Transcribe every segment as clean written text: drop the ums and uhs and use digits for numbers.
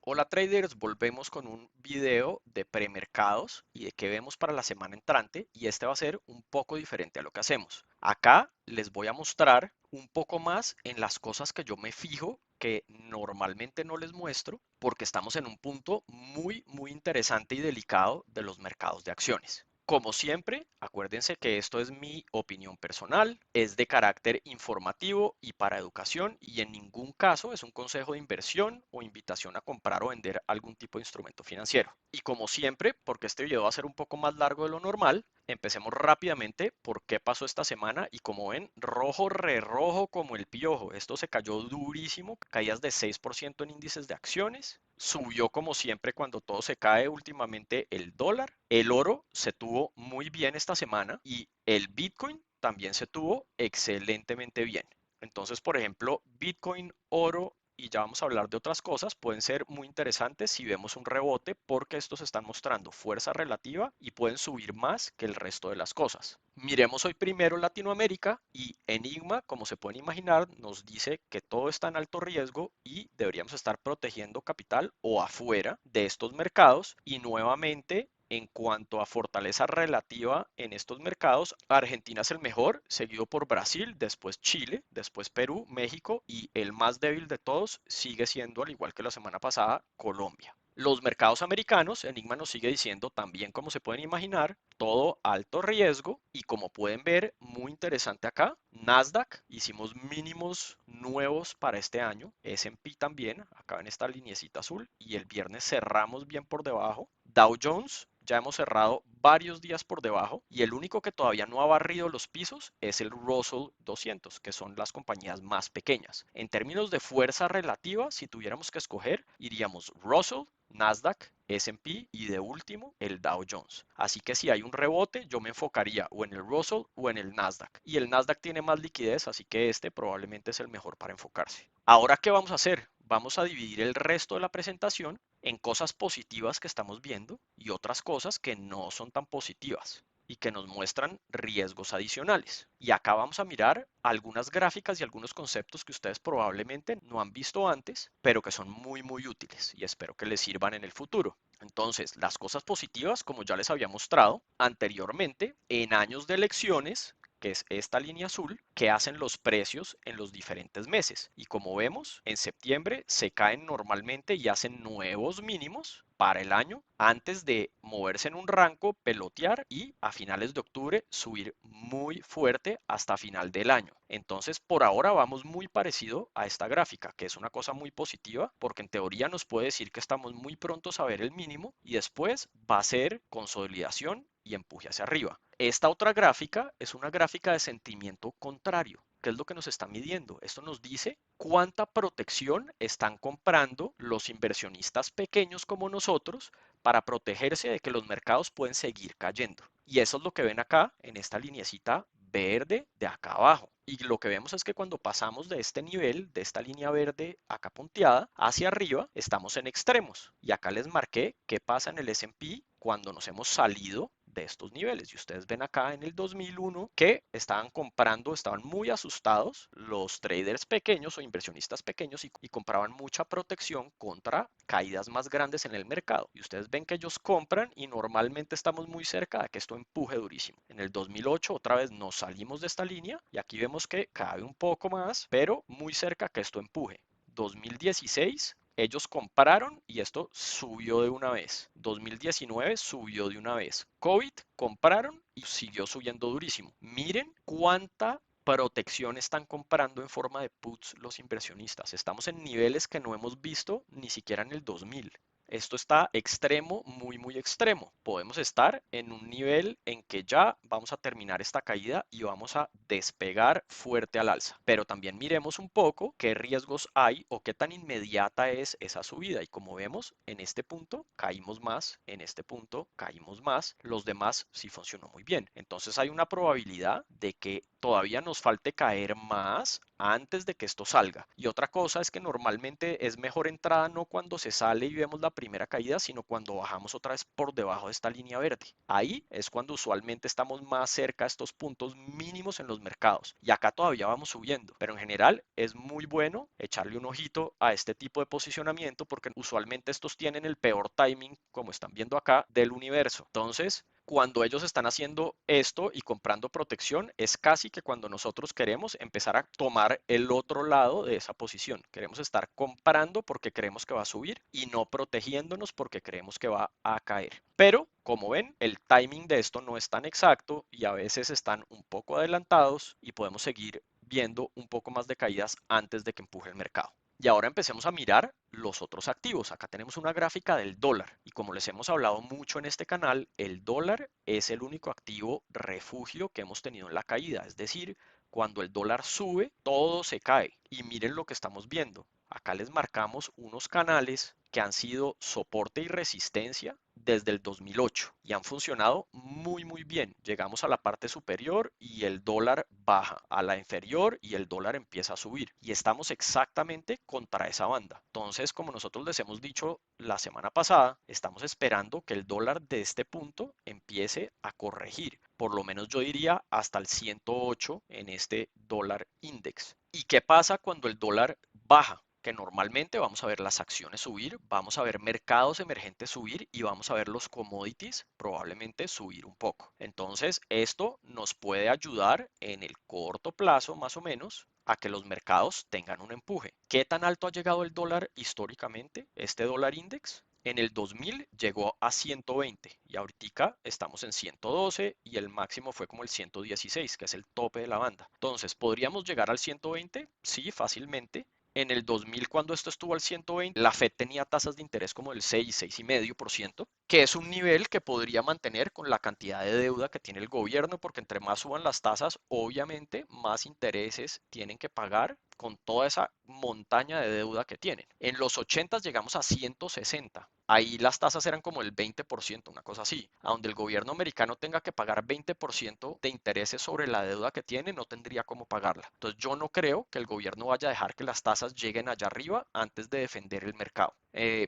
Hola traders, volvemos con un video de premercados y de qué vemos para la semana entrante y este va a ser un poco diferente a lo que hacemos. Acá les voy a mostrar un poco más en las cosas que yo me fijo que normalmente no les muestro porque estamos en un punto muy interesante y delicado de los mercados de acciones. Como siempre, acuérdense que esto es mi opinión personal, es de carácter informativo y para educación y en ningún caso es un consejo de inversión o invitación a comprar o vender algún tipo de instrumento financiero. Y como siempre, porque este video va a ser un poco más largo de lo normal, empecemos rápidamente por qué pasó esta semana y como ven, rojo re rojo como el piojo. Esto se cayó durísimo, caídas de 6% en índices de acciones. Subió como siempre cuando todo se cae últimamente el dólar. El oro se tuvo muy bien esta semana y el Bitcoin también se tuvo excelentemente bien. Entonces, por ejemplo, Bitcoin, oro y ya vamos a hablar de otras cosas, pueden ser muy interesantes si vemos un rebote porque estos están mostrando fuerza relativa y pueden subir más que el resto de las cosas. Miremos hoy primero Latinoamérica y Enigma, como se pueden imaginar, nos dice que todo está en alto riesgo y deberíamos estar protegiendo capital o afuera de estos mercados y nuevamente en cuanto a fortaleza relativa en estos mercados, Argentina es el mejor, seguido por Brasil, después Chile, después Perú, México y el más débil de todos sigue siendo, al igual que la semana pasada, Colombia. Los mercados americanos, Enigma nos sigue diciendo también como se pueden imaginar, todo alto riesgo y como pueden ver, muy interesante acá, Nasdaq, hicimos mínimos nuevos para este año, S&P también, acá en esta lineecita azul y el viernes cerramos bien por debajo, Dow Jones ya hemos cerrado varios días por debajo y el único que todavía no ha barrido los pisos es el Russell 200, que son las compañías más pequeñas. En términos de fuerza relativa, si tuviéramos que escoger, iríamos Russell, Nasdaq, S&P y de último el Dow Jones. Así que si hay un rebote, yo me enfocaría o en el Russell o en el Nasdaq. Y el Nasdaq tiene más liquidez, así que este probablemente es el mejor para enfocarse. Ahora, ¿qué vamos a hacer? Vamos a dividir el resto de la presentación en cosas positivas que estamos viendo y otras cosas que no son tan positivas y que nos muestran riesgos adicionales. Y acá vamos a mirar algunas gráficas y algunos conceptos que ustedes probablemente no han visto antes, pero que son muy útiles y espero que les sirvan en el futuro. Entonces, las cosas positivas, como ya les había mostrado anteriormente, en años de elecciones, que es esta línea azul, que hacen los precios en los diferentes meses. Y como vemos, en septiembre se caen normalmente y hacen nuevos mínimos para el año antes de moverse en un rango, pelotear y a finales de octubre subir muy fuerte hasta final del año. Entonces, por ahora vamos muy parecido a esta gráfica, que es una cosa muy positiva porque en teoría nos puede decir que estamos muy prontos a ver el mínimo y después va a ser consolidación y empuje hacia arriba. Esta otra gráfica es una gráfica de sentimiento contrario. ¿Qué es lo que nos está midiendo? Esto nos dice cuánta protección están comprando los inversionistas pequeños como nosotros para protegerse de que los mercados pueden seguir cayendo. Y eso es lo que ven acá en esta lineecita verde de acá abajo. Y lo que vemos es que cuando pasamos de este nivel, de esta línea verde acá punteada, hacia arriba, estamos en extremos. Y acá les marqué qué pasa en el S&P cuando nos hemos salido de estos niveles. Y ustedes ven acá en el 2001 que estaban comprando, estaban muy asustados los traders pequeños o inversionistas pequeños y compraban mucha protección contra caídas más grandes en el mercado. Y ustedes ven que ellos compran y normalmente estamos muy cerca de que esto empuje durísimo. En el 2008 otra vez nos salimos de esta línea y aquí vemos que cae un poco más, pero muy cerca que esto empuje. 2016 ellos compraron y esto subió de una vez. 2019 subió de una vez. COVID compraron y siguió subiendo durísimo. Miren cuánta protección están comprando en forma de puts los inversionistas. Estamos en niveles que no hemos visto ni siquiera en el 2000. Esto está extremo, muy extremo. Podemos estar en un nivel en que ya vamos a terminar esta caída y vamos a despegar fuerte al alza. Pero también miremos un poco qué riesgos hay o qué tan inmediata es esa subida. Y como vemos, en este punto caímos más, en este punto caímos más, los demás sí funcionó muy bien. Entonces hay una probabilidad de que todavía nos falte caer más antes de que esto salga. Y otra cosa es que normalmente es mejor entrada no cuando se sale y vemos la primera caída, sino cuando bajamos otra vez por debajo de esta línea verde. Ahí es cuando usualmente estamos más cerca a estos puntos mínimos en los mercados. Y acá todavía vamos subiendo, pero en general es muy bueno echarle un ojito a este tipo de posicionamiento porque usualmente estos tienen el peor timing, como están viendo acá, del universo. Entonces, cuando ellos están haciendo esto y comprando protección, es casi que cuando nosotros queremos empezar a tomar el otro lado de esa posición. Queremos estar comprando porque creemos que va a subir y no protegiéndonos porque creemos que va a caer. Pero, como ven, el timing de esto no es tan exacto y a veces están un poco adelantados y podemos seguir viendo un poco más de caídas antes de que empuje el mercado. Y ahora empecemos a mirar los otros activos. Acá tenemos una gráfica del dólar y como les hemos hablado mucho en este canal, el dólar es el único activo refugio que hemos tenido en la caída. Es decir, cuando el dólar sube, todo se cae. Y miren lo que estamos viendo. Acá les marcamos unos canales que han sido soporte y resistencia desde el 2008 y han funcionado muy bien. Llegamos a la parte superior y el dólar baja, a la inferior y el dólar empieza a subir y estamos exactamente contra esa banda. Entonces, como nosotros les hemos dicho la semana pasada, estamos esperando que el dólar de este punto empiece a corregir. Por lo menos yo diría hasta el 108 en este dólar index. ¿Y qué pasa cuando el dólar baja? Que normalmente vamos a ver las acciones subir, vamos a ver mercados emergentes subir y vamos a ver los commodities probablemente subir un poco. Entonces, esto nos puede ayudar en el corto plazo, más o menos, a que los mercados tengan un empuje. ¿Qué tan alto ha llegado el dólar históricamente? Este dólar index en el 2000 llegó a 120 y ahorita estamos en 112 y el máximo fue como el 116, que es el tope de la banda. Entonces, ¿podríamos llegar al 120? Sí, fácilmente. En el 2000, cuando esto estuvo al 120, la Fed tenía tasas de interés como del 6, 6,5%, que es un nivel que podría mantener con la cantidad de deuda que tiene el gobierno, porque entre más suban las tasas, obviamente más intereses tienen que pagar con toda esa montaña de deuda que tienen. En los 80 llegamos a 160. Ahí las tasas eran como el 20%, una cosa así. A donde el gobierno americano tenga que pagar 20% de intereses sobre la deuda que tiene, no tendría cómo pagarla. Entonces yo no creo que el gobierno vaya a dejar que las tasas lleguen allá arriba antes de defender el mercado.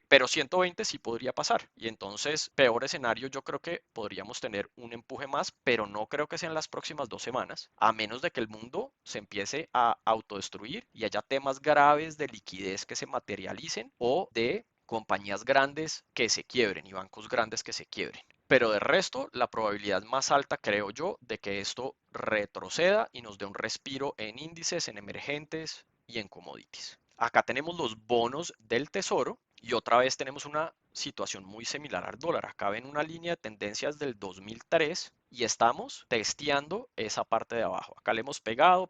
Pero 120 sí podría pasar. Y entonces, peor escenario, yo creo que podríamos tener un empuje más, pero no creo que sean las próximas 2 semanas, a menos de que el mundo se empiece a autodestruir y haya temas graves de liquidez que se materialicen o de compañías grandes que se quiebren y bancos grandes que se quiebren. Pero de resto, la probabilidad más alta, creo yo, de que esto retroceda y nos dé un respiro en índices, en emergentes y en commodities. Acá tenemos los bonos del tesoro y otra vez tenemos una situación muy similar al dólar. Acá ven una línea de tendencias del 2003 y estamos testeando esa parte de abajo. Acá le hemos pegado,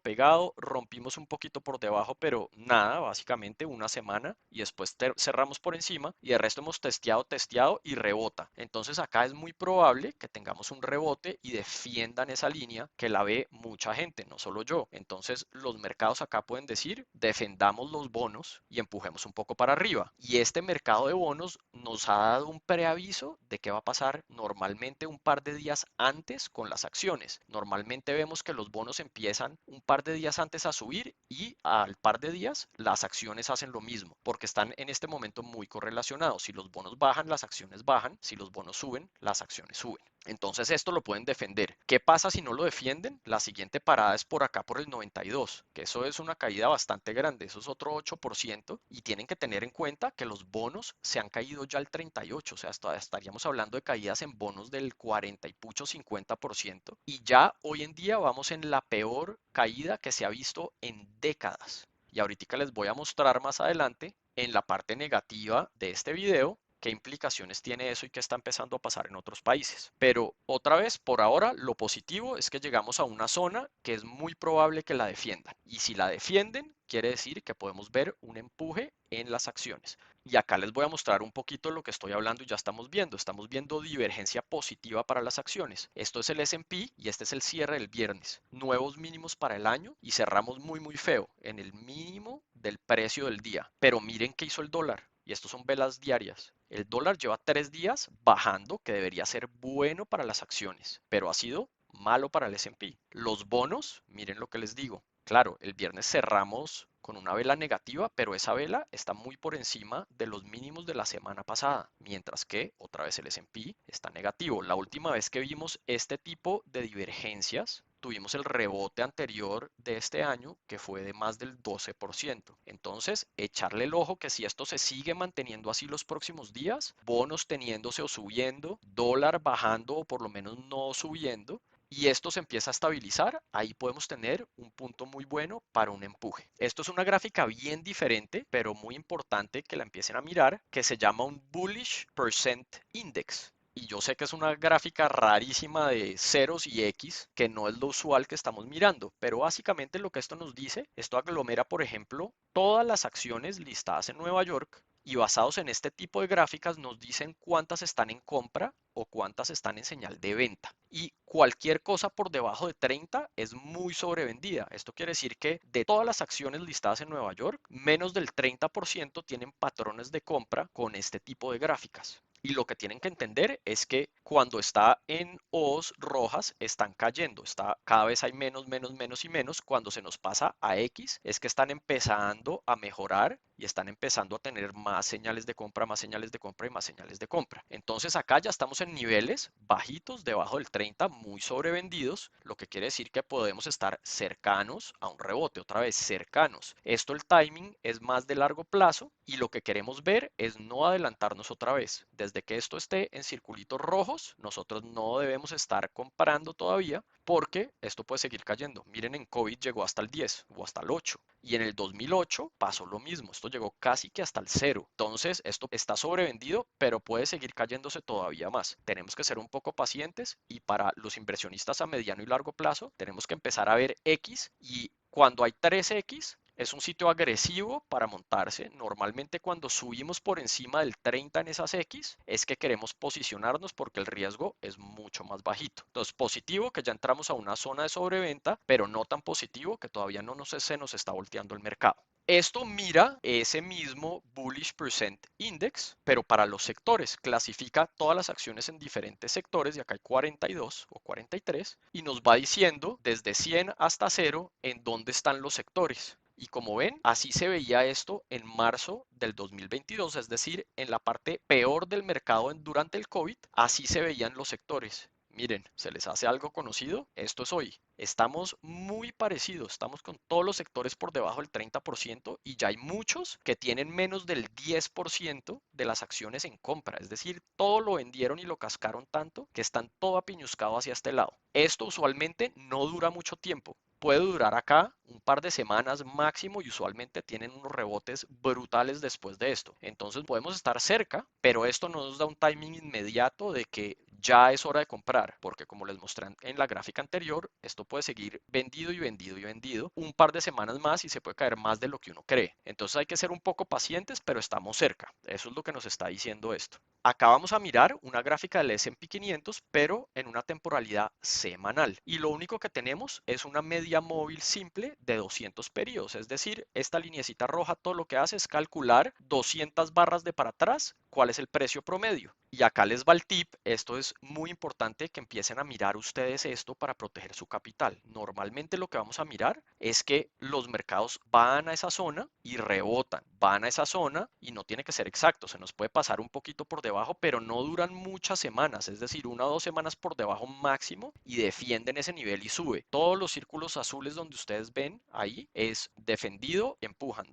rompimos un poquito por debajo, pero nada, básicamente una semana y después cerramos por encima y el resto hemos testeado y rebota. Entonces acá es muy probable que tengamos un rebote y defiendan esa línea que la ve mucha gente, no solo yo. Entonces los mercados acá pueden decir, defendamos los bonos y empujemos un poco para arriba. Y este mercado de bonos nos ha dado un preaviso de qué va a pasar normalmente un par de días antes con las acciones. Normalmente vemos que los bonos empiezan un par de días antes a subir y al par de días las acciones hacen lo mismo porque están en este momento muy correlacionados. Si los bonos bajan, las acciones bajan. Si los bonos suben, las acciones suben. Entonces esto lo pueden defender. ¿Qué pasa si no lo defienden? La siguiente parada es por acá por el 92, que eso es una caída bastante grande, eso es otro 8% y tienen que tener en cuenta que los bonos se han caído ya al 38, o sea, estaríamos hablando de caídas en bonos del 40 y pucho 50% y ya hoy en día vamos en la peor caída que se ha visto en décadas. Y ahorita les voy a mostrar más adelante en la parte negativa de este video qué implicaciones tiene eso y qué está empezando a pasar en otros países. Pero otra vez, por ahora, lo positivo es que llegamos a una zona que es muy probable que la defiendan. Y si la defienden, quiere decir que podemos ver un empuje en las acciones. Y acá les voy a mostrar un poquito lo que estoy hablando y ya estamos viendo divergencia positiva para las acciones. Esto es el S&P y este es el cierre del viernes. Nuevos mínimos para el año y cerramos muy feo en el mínimo del precio del día. Pero miren qué hizo el dólar. Y estos son velas diarias. El dólar lleva 3 días bajando, que debería ser bueno para las acciones, pero ha sido malo para el S&P. Los bonos, miren lo que les digo, claro, el viernes cerramos con una vela negativa, pero esa vela está muy por encima de los mínimos de la semana pasada, mientras que otra vez el S&P está negativo. La última vez que vimos este tipo de divergencias, tuvimos el rebote anterior de este año que fue de más del 12%. Entonces, echarle el ojo que si esto se sigue manteniendo así los próximos días, bonos teniéndose o subiendo, dólar bajando o por lo menos no subiendo, y esto se empieza a estabilizar, ahí podemos tener un punto muy bueno para un empuje. Esto es una gráfica bien diferente, pero muy importante que la empiecen a mirar, que se llama un Bullish Percent Index. Y yo sé que es una gráfica rarísima de ceros y X, que no es lo usual que estamos mirando, pero básicamente lo que esto nos dice, esto aglomera, por ejemplo, todas las acciones listadas en Nueva York y basados en este tipo de gráficas nos dicen cuántas están en compra o cuántas están en señal de venta. Y cualquier cosa por debajo de 30 es muy sobrevendida. Esto quiere decir que de todas las acciones listadas en Nueva York, menos del 30% tienen patrones de compra con este tipo de gráficas. Y lo que tienen que entender es que cuando está en O's rojas están cayendo, está cada vez hay menos, menos, menos y menos. Cuando se nos pasa a X es que están empezando a mejorar y están empezando a tener más señales de compra, más señales de compra y más señales de compra. Entonces acá ya estamos en niveles bajitos, debajo del 30, muy sobrevendidos, lo que quiere decir que podemos estar cercanos a un rebote, otra vez cercanos. Esto el timing es más de largo plazo y lo que queremos ver es no adelantarnos otra vez. Desde que esto esté en circulitos rojos, nosotros no debemos estar comprando todavía porque esto puede seguir cayendo. Miren, en COVID llegó hasta el 10 o hasta el 8 y en el 2008 pasó lo mismo, esto llegó casi que hasta el 0. Entonces, esto está sobrevendido, pero puede seguir cayéndose todavía más. Tenemos que ser un poco pacientes y para los inversionistas a mediano y largo plazo, tenemos que empezar a ver X y cuando hay 3X, es un sitio agresivo para montarse. Normalmente cuando subimos por encima del 30 en esas X es que queremos posicionarnos porque el riesgo es mucho más bajito. Entonces positivo que ya entramos a una zona de sobreventa, pero no tan positivo que todavía no se nos está volteando el mercado. Esto mira ese mismo Bullish Percent Index, pero para los sectores. Clasifica todas las acciones en diferentes sectores, y acá hay 42 o 43, y nos va diciendo desde 100 hasta 0 en dónde están los sectores. Y como ven, así se veía esto en marzo del 2022, es decir, en la parte peor del mercado durante el COVID, así se veían los sectores. Miren, ¿se les hace algo conocido? Esto es hoy. Estamos muy parecidos, estamos con todos los sectores por debajo del 30% y ya hay muchos que tienen menos del 10% de las acciones en compra. Es decir, todo lo vendieron y lo cascaron tanto que están todo apiñuscado hacia este lado. Esto usualmente no dura mucho tiempo. Puede durar acá un par de semanas máximo y usualmente tienen unos rebotes brutales después de esto. Entonces podemos estar cerca, pero esto no nos da un timing inmediato de que ya es hora de comprar, porque como les mostré en la gráfica anterior, esto puede seguir vendido y vendido y vendido un par de semanas más y se puede caer más de lo que uno cree. Entonces hay que ser un poco pacientes, pero estamos cerca. Eso es lo que nos está diciendo esto. Acá vamos a mirar una gráfica del S&P 500, pero en una temporalidad semanal. Y lo único que tenemos es una media móvil simple de 200 periodos. Es decir, esta lineecita roja todo lo que hace es calcular 200 barras de para atrás cuál es el precio promedio. Y acá les va el tip, esto es muy importante que empiecen a mirar ustedes esto para proteger su capital. Normalmente lo que vamos a mirar es que los mercados van a esa zona y rebotan, van a esa zona y no tiene que ser exacto, se nos puede pasar un poquito por debajo, pero no duran muchas semanas, es decir, 1 o 2 semanas por debajo máximo y defienden ese nivel y sube. Todos los círculos azules donde ustedes ven ahí es defendido, empujan.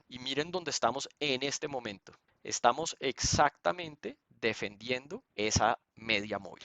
Y miren dónde estamos en este momento. Estamos exactamente defendiendo esa media móvil.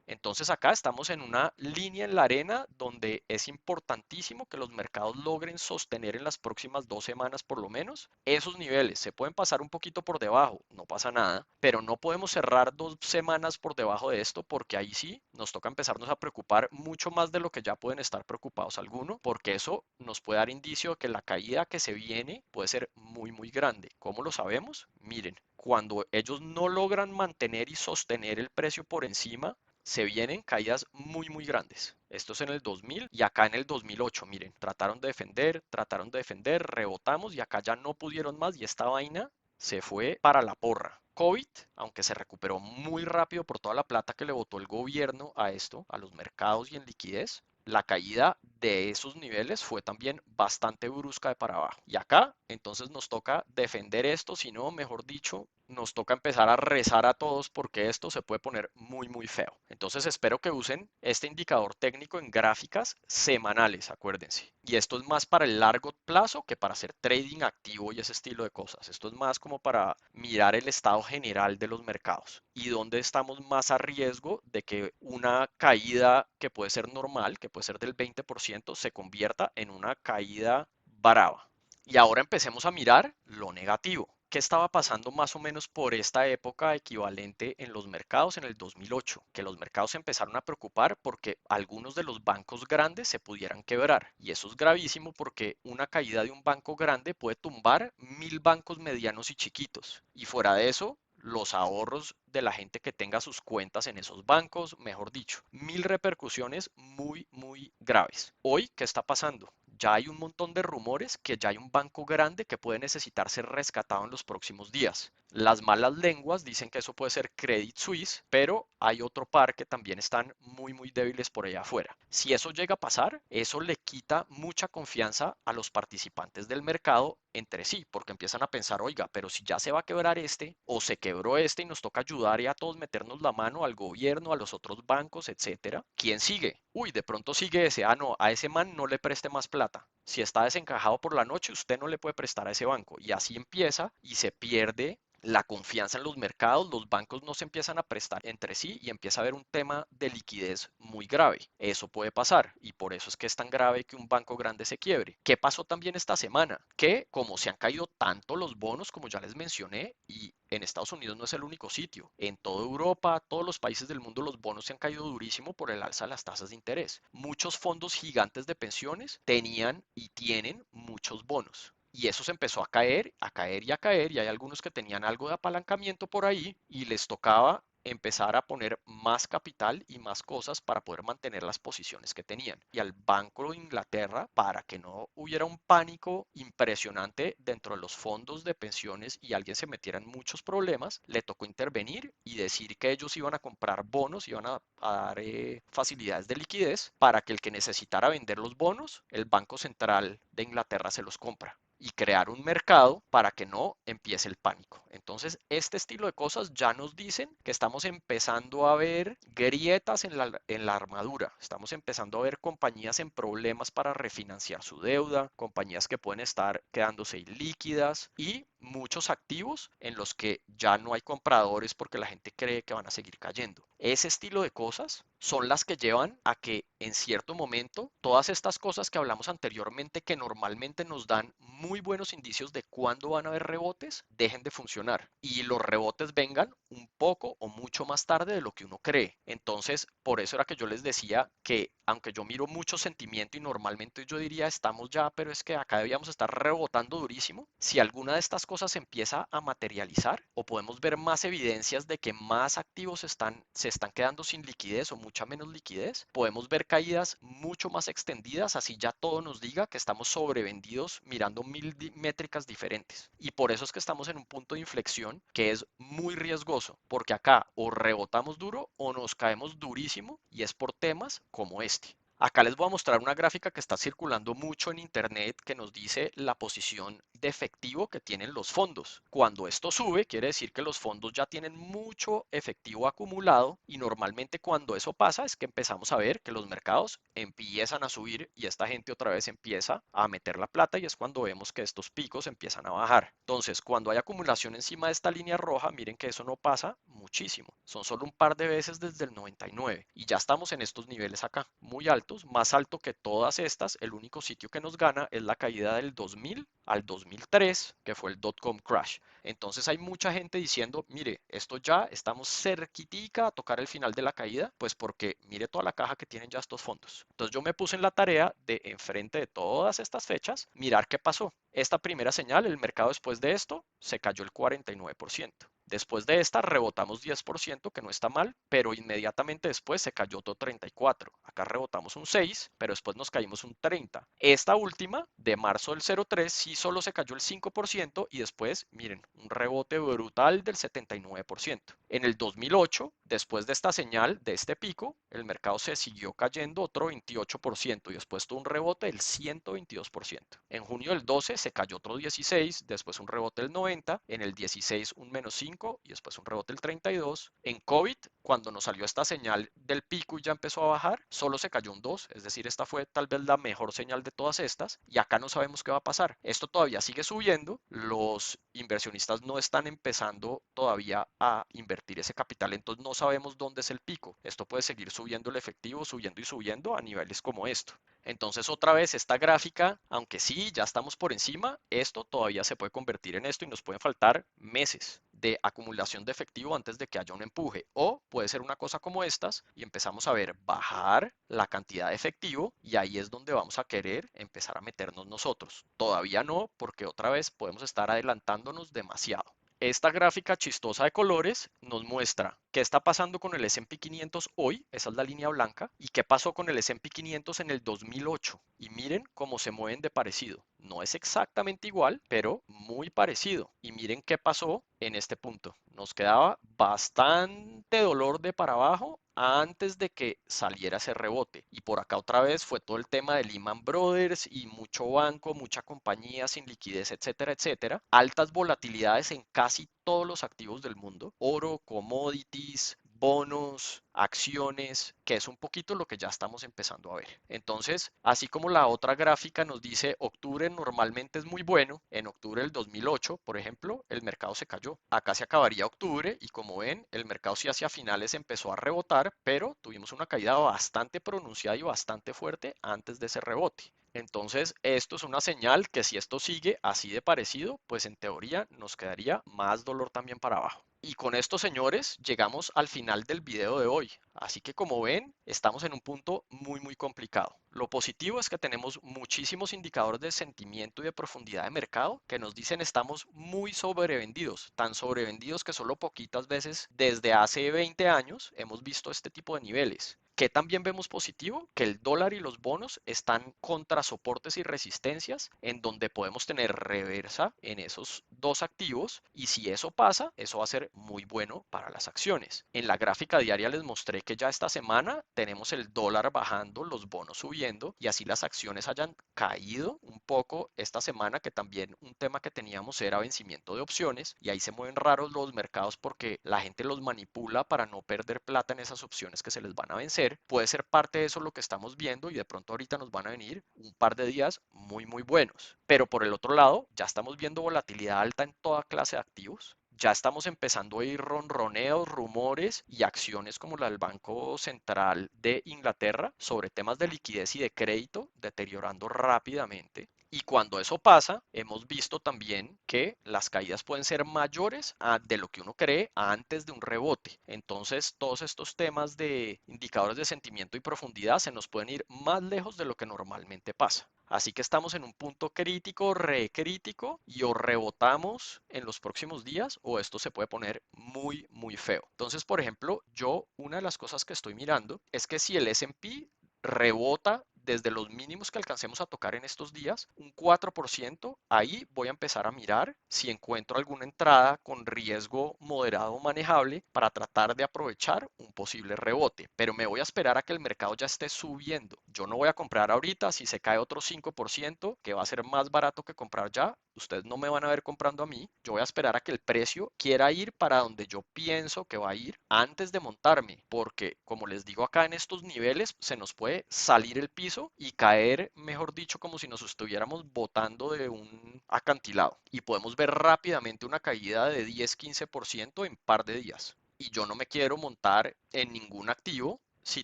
Entonces acá estamos en una línea en la arena donde es importantísimo que los mercados logren sostener en las próximas 2 semanas por lo menos esos niveles. Se pueden pasar un poquito por debajo, no pasa nada, pero no podemos cerrar 2 semanas por debajo de esto porque ahí sí nos toca empezarnos a preocupar mucho más de lo que ya pueden estar preocupados algunos, porque eso nos puede dar indicio de que la caída que se viene puede ser muy, muy grande. ¿Cómo lo sabemos? Miren, cuando ellos no logran mantener y sostener el precio por encima, se vienen caídas muy, muy grandes. Esto es en el 2000 y acá en el 2008, miren, trataron de defender, rebotamos y acá ya no pudieron más y esta vaina se fue para la porra. COVID, aunque se recuperó muy rápido por toda la plata que le botó el gobierno a esto, a los mercados y en liquidez, la caída de esos niveles fue también bastante brusca de para abajo. Y acá, entonces nos toca defender esto, si no, mejor dicho, nos toca empezar a rezar a todos porque esto se puede poner muy, muy feo. Entonces espero que usen este indicador técnico en gráficas semanales, acuérdense. Y esto es más para el largo plazo que para hacer trading activo y ese estilo de cosas. Esto es más como para mirar el estado general de los mercados y dónde estamos más a riesgo de que una caída que puede ser normal, que puede ser del 20%, se convierta en una caída brava. Y ahora empecemos a mirar lo negativo. ¿Qué estaba pasando más o menos por esta época equivalente en los mercados en el 2008? Que los mercados se empezaron a preocupar porque algunos de los bancos grandes se pudieran quebrar. Y eso es gravísimo porque una caída de un banco grande puede tumbar 1000 bancos medianos y chiquitos. Y fuera de eso, los ahorros de la gente que tenga sus cuentas en esos bancos, mejor dicho, 1000 repercusiones muy, muy graves. Hoy, ¿qué está pasando? Ya hay un montón de rumores que ya hay un banco grande que puede necesitar ser rescatado en los próximos días. Las malas lenguas dicen que eso puede ser Credit Suisse, pero hay otro par que también están muy, muy débiles por allá afuera. Si eso llega a pasar, eso le quita mucha confianza a los participantes del mercado entre sí, porque empiezan a pensar, oiga, pero si ya se va a quebrar este o se quebró este y nos toca ayudar y a todos meternos la mano al gobierno, a los otros bancos, etcétera, ¿quién sigue? Uy, de pronto sigue ese, ah, no, a ese man no le preste más plata. Si está desencajado por la noche, usted no le puede prestar a ese banco. Y así empieza y se pierde la confianza en los mercados, los bancos no se empiezan a prestar entre sí y empieza a haber un tema de liquidez muy grave. Eso puede pasar y por eso es que es tan grave que un banco grande se quiebre. ¿Qué pasó también esta semana? Que como se han caído tanto los bonos, como ya les mencioné, y en Estados Unidos no es el único sitio. En toda Europa, todos los países del mundo, los bonos se han caído durísimo por el alza de las tasas de interés. Muchos fondos gigantes de pensiones tenían y tienen muchos bonos. Y eso se empezó a caer, a caer y a caer, y hay algunos que tenían algo de apalancamiento por ahí y les tocaba empezar a poner más capital y más cosas para poder mantener las posiciones que tenían. Y al Banco de Inglaterra, para que no hubiera un pánico impresionante dentro de los fondos de pensiones y alguien se metiera en muchos problemas, le tocó intervenir y decir que ellos iban a comprar bonos, iban a dar facilidades de liquidez para que el que necesitara vender los bonos, el Banco Central de Inglaterra se los compra y crear un mercado para que no empiece el pánico. Entonces, este estilo de cosas ya nos dicen que estamos empezando a ver grietas en la armadura. Estamos empezando a ver compañías en problemas para refinanciar su deuda, compañías que pueden estar quedándose ilíquidas y muchos activos en los que ya no hay compradores porque la gente cree que van a seguir cayendo. Ese estilo de cosas son las que llevan a que en cierto momento todas estas cosas que hablamos anteriormente que normalmente nos dan muy buenos indicios de cuándo van a haber rebotes dejen de funcionar y los rebotes vengan un poco o mucho más tarde de lo que uno cree. Entonces, por eso era que yo les decía que aunque yo miro mucho sentimiento y normalmente yo diría estamos ya, pero es que acá debíamos estar rebotando durísimo, si alguna de estas cosas empieza a materializar o podemos ver más evidencias de que más activos se están quedando sin liquidez o mucha menos liquidez, podemos ver caídas mucho más extendidas, así ya todo nos diga que estamos sobrevendidos mirando 1000 métricas diferentes. Y por eso es que estamos en un punto de inflexión que es muy riesgoso, porque acá o rebotamos duro o nos caemos durísimo y es por temas como este. Acá les voy a mostrar una gráfica que está circulando mucho en internet que nos dice la posición de efectivo que tienen los fondos. Cuando esto sube, quiere decir que los fondos ya tienen mucho efectivo acumulado y normalmente cuando eso pasa es que empezamos a ver que los mercados empiezan a subir y esta gente otra vez empieza a meter la plata y es cuando vemos que estos picos empiezan a bajar. Entonces, cuando hay acumulación encima de esta línea roja, miren que eso no pasa muchísimo. Son solo un par de veces desde el 99 y ya estamos en estos niveles acá, muy altos, más alto que todas estas. El único sitio que nos gana es la caída del 2000 al 2003, que fue el dot-com crash. Entonces hay mucha gente diciendo, mire, esto ya estamos cerquitica a tocar el final de la caída, pues porque mire toda la caja que tienen ya estos fondos. Entonces yo me puse en la tarea de, enfrente de todas estas fechas, mirar qué pasó. Esta primera señal, el mercado después de esto, se cayó el 49%. Después de esta rebotamos 10%, que no está mal, pero inmediatamente después se cayó otro 34%. Acá rebotamos un 6%, pero después nos caímos un 30%. Esta última, de marzo del 03, sí solo se cayó el 5% y después, miren, un rebote brutal del 79%. En el 2008, después de esta señal, de este pico, el mercado se siguió cayendo otro 28% y después tuvo un rebote del 122%. En junio del 12 se cayó otro 16%, después un rebote del 90%, en el 16 un menos 5% y después un rebote del 32%. En COVID, cuando nos salió esta señal del pico y ya empezó a bajar, solo se cayó un 2%, es decir, esta fue tal vez la mejor señal de todas estas y acá no sabemos qué va a pasar. Esto todavía sigue subiendo, los inversionistas no están empezando todavía a invertir ese capital, entonces no sabemos dónde es el pico. Esto puede seguir subiendo el efectivo, subiendo y subiendo a niveles como esto. Entonces otra vez esta gráfica, aunque sí, ya estamos por encima, esto todavía se puede convertir en esto y nos pueden faltar meses de acumulación de efectivo antes de que haya un empuje. O puede ser una cosa como estas y empezamos a ver bajar la cantidad de efectivo y ahí es donde vamos a querer empezar a meternos nosotros. Todavía no, porque otra vez podemos estar adelantándonos demasiado. Esta gráfica chistosa de colores nos muestra qué está pasando con el S&P 500 hoy, esa es la línea blanca, y qué pasó con el S&P 500 en el 2008. Y miren cómo se mueven de parecido. No es exactamente igual, pero muy parecido. Y miren qué pasó en este punto. Nos quedaba bastante dolor de para abajo antes de que saliera ese rebote. Y por acá otra vez fue todo el tema de Lehman Brothers y mucho banco, mucha compañía sin liquidez, etcétera, etcétera. Altas volatilidades en casi todos los activos del mundo. Oro, commodities, bonos, acciones, que es un poquito lo que ya estamos empezando a ver. Entonces, así como la otra gráfica nos dice octubre normalmente es muy bueno, en octubre del 2008, por ejemplo, el mercado se cayó. Acá se acabaría octubre y como ven, el mercado sí hacia finales empezó a rebotar, pero tuvimos una caída bastante pronunciada y bastante fuerte antes de ese rebote. Entonces, esto es una señal que si esto sigue así de parecido, pues en teoría nos quedaría más dolor también para abajo. Y con esto, señores, llegamos al final del video de hoy. Así que como ven, estamos en un punto muy complicado. Lo positivo es que tenemos muchísimos indicadores de sentimiento y de profundidad de mercado que nos dicen estamos muy sobrevendidos, tan sobrevendidos que solo poquitas veces desde hace 20 años hemos visto este tipo de niveles. ¿Qué también vemos positivo? Que el dólar y los bonos están contra soportes y resistencias en donde podemos tener reversa en esos dos activos y si eso pasa, eso va a ser muy bueno para las acciones. En la gráfica diaria les mostré que ya esta semana tenemos el dólar bajando, los bonos subiendo y así las acciones hayan caído un poco esta semana, que también un tema que teníamos era vencimiento de opciones y ahí se mueven raros los mercados porque la gente los manipula para no perder plata en esas opciones que se les van a vencer. Puede ser parte de eso lo que estamos viendo y de pronto ahorita nos van a venir un par de días muy buenos. Pero por el otro lado, ya estamos viendo volatilidad alta en toda clase de activos. Ya estamos empezando a ir ronroneos, rumores y acciones como la del Banco Central de Inglaterra sobre temas de liquidez y de crédito deteriorando rápidamente. Y cuando eso pasa, hemos visto también que las caídas pueden ser mayores de lo que uno cree antes de un rebote. Entonces, todos estos temas de indicadores de sentimiento y profundidad se nos pueden ir más lejos de lo que normalmente pasa. Así que estamos en un punto crítico, recrítico, y o rebotamos en los próximos días o esto se puede poner muy feo. Entonces, por ejemplo, yo una de las cosas que estoy mirando es que si el S&P rebota desde los mínimos que alcancemos a tocar en estos días, un 4%, ahí voy a empezar a mirar si encuentro alguna entrada con riesgo moderado o manejable para tratar de aprovechar un posible rebote. Pero me voy a esperar a que el mercado ya esté subiendo. Yo no voy a comprar ahorita, si se cae otro 5%, que va a ser más barato que comprar ya, ustedes no me van a ver comprando a mí. Yo voy a esperar a que el precio quiera ir para donde yo pienso que va a ir antes de montarme, porque como les digo acá en estos niveles, se nos puede salir el piso y caer, mejor dicho, como si nos estuviéramos botando de un acantilado. Y podemos ver rápidamente una caída de 10-15% en par de días. Y yo no me quiero montar en ningún activo si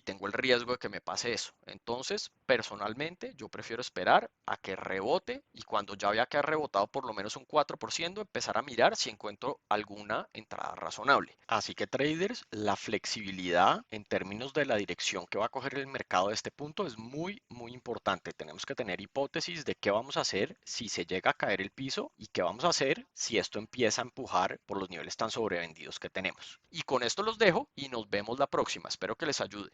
tengo el riesgo de que me pase eso. Entonces, personalmente, yo prefiero esperar a que rebote y cuando ya vea que ha rebotado por lo menos un 4%, empezar a mirar si encuentro alguna entrada razonable. Así que traders, la flexibilidad en términos de la dirección que va a coger el mercado de este punto es muy importante. Tenemos que tener hipótesis de qué vamos a hacer si se llega a caer el piso y qué vamos a hacer si esto empieza a empujar por los niveles tan sobrevendidos que tenemos. Y con esto los dejo y nos vemos la próxima. Espero que les ayude.